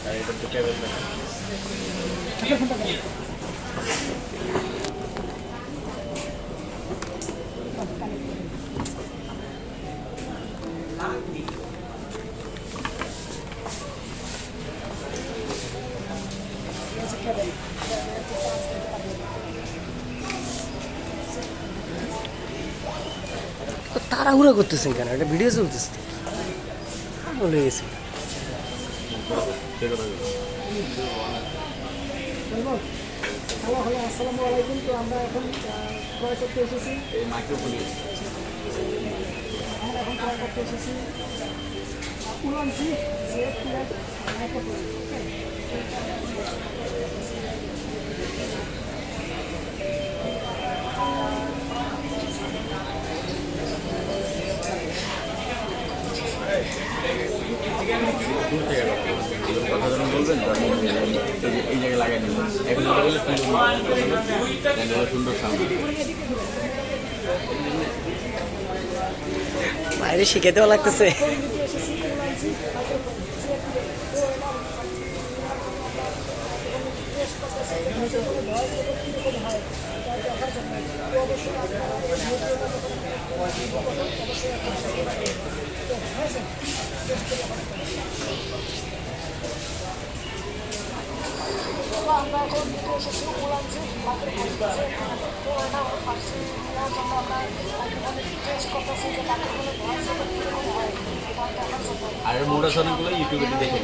আর এটা তো কেবল না। তাড়াহুড়া করতেছেন কেন? এটা ভিডিও চলতেছে তো, বলে গেছে। আসসালামু আলাইকুম। তো আমরা এখন ক্রয় করতে এসেছি, আমরা এখন ক্রয় করতে এসেছি উলানজি J12 মাইক্রোফোন। কথা যখন বলবেন এই জায়গায় লাগাই নেবেন, এখন সুন্দর সামনে বাইরে শিখাতেও লাগতেছে। আমরা এখন এসেছি উলানজি মাইক্রোফোন। তো এটা পাচ্ছি নেওয়ার জন্য আমরা টেস্ট করতেছি যে মাইক্রোফোনের ভয়েস কীরকম হয় দেখার জন্য। আর মোটাসনগুলো ইউটিউবে দেখে